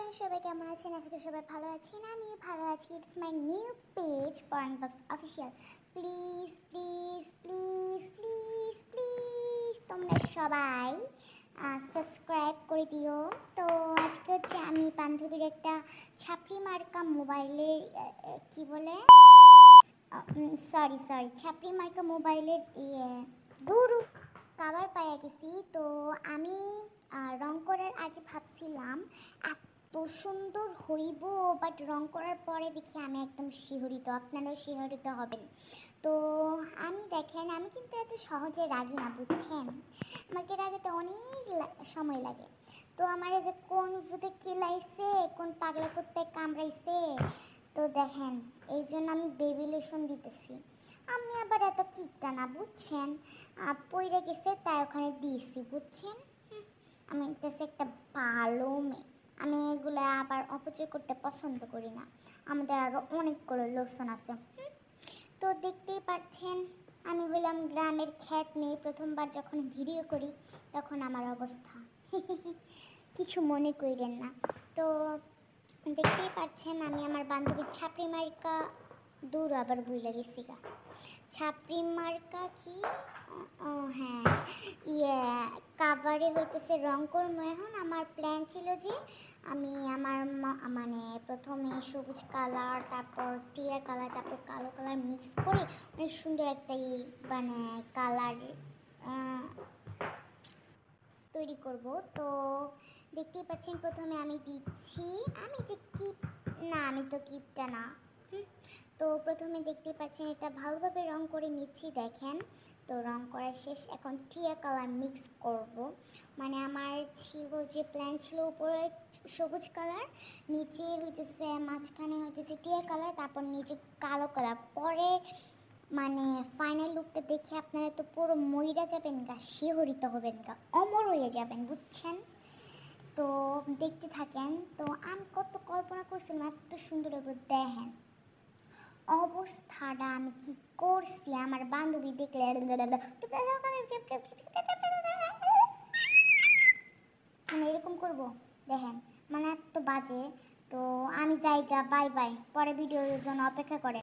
High সবাই কেমন আছেন? আশা করি সবাই ভালো আছেন। আমিও ভালো আছি। It's my new page Paran box official. Please please please please please তোমরা সবাই সাবস্ক্রাইব করে দিও। তো আজকে হচ্ছে আমি বান্ধবীর একটা ছাপড়ি মার্কা মোবাইলের কি বলে সরি ছাপড়ি মার্কা মোবাইলের দূর কাভার পাইয়া গেছি। তো আমি রং করার আগে ভাবছিলাম এত সুন্দর হইব, বাট রং করার পরে দেখি আমি একদম শিহরিত, আপনারাও শিহরিত হবেন। তো আমি দেখেন, আমি কিন্তু এত সহজে রাগি না, বুঝছেন? আমাকে রাগাতে অনেক সময় লাগে। তো আমার এই যে কোন ভূতে কিলাইছে, কোন পাগলা কুত্তে কামড়াইছে, তো দেখেন এই জন্য আমি বেবি লোশন দিতেছি। আমি আবার এত কিকটা না, বুঝছেন? পইরে গেছে তাই ওখানে দিয়েছি, বুঝছেন? আমি একটা ভালো মেয়ে, আমি এগুলো আবার অপচয় করতে পছন্দ করি না। আমাদের আরও অনেকগুলো লোশন আছে। তো দেখতেই পাচ্ছেন আমি হইলাম গ্রামের খ্যাত মেয়ে। প্রথমবার যখন ভিডিও করি তখন আমার অবস্থা কিছু মনে করেন না। তো দেখতেই পাচ্ছেন আমি আমার বান্ধবীর ছাপড়ি মার্কা দূর আবার ভুলে গেছি গা। ছাপড়ি মার্কা কি, হ্যাঁ কাভারে হইতেছে রং করবো। এখন আমার প্ল্যান ছিল যে আমি আমার মানে প্রথমে সবুজ কালার, তারপর টিয়া কালার, তারপর কালো কালার মিক্স করে অনেক সুন্দর একটা মানে কালার তৈরি করব। তো দেখতেই পাচ্ছেন প্রথমে আমি দিচ্ছি, আমি যে কিপ না, আমি তো কিপটা না। তো প্রথমে দেখতেই পাচ্ছেন এটা ভালোভাবে রং করে নিচ্ছি, দেখেন। তো রং করা শেষ, এখন টিয়া কালার মিক্স করব। মানে আমার ছিল যে প্ল্যান ছিল উপরে সবুজ কালার, নিচে হইতেছে মাঝখানে হইতেছে টিয়া কালার, তারপর নিচে কালো কালার। পরে মানে ফাইনাল লুকটা দেখে আপনারা তো পুরো মইরা যাবেন গা, শিহরিত হবেন গা, অমর হয়ে যাবেন, বুঝছেন? তো দেখতে থাকেন। তো আমি কত কল্পনা করছিলাম এত সুন্দর হবে, দেখেন অবস্থাটা আমি কি করছি। আমার বান্ধবী দেখলে মানে এরকম করব, দেখেন মানে এত বাজে। তো আমি যাই গা, বাই বাই, পরে ভিডিওর জন্য অপেক্ষা করেন।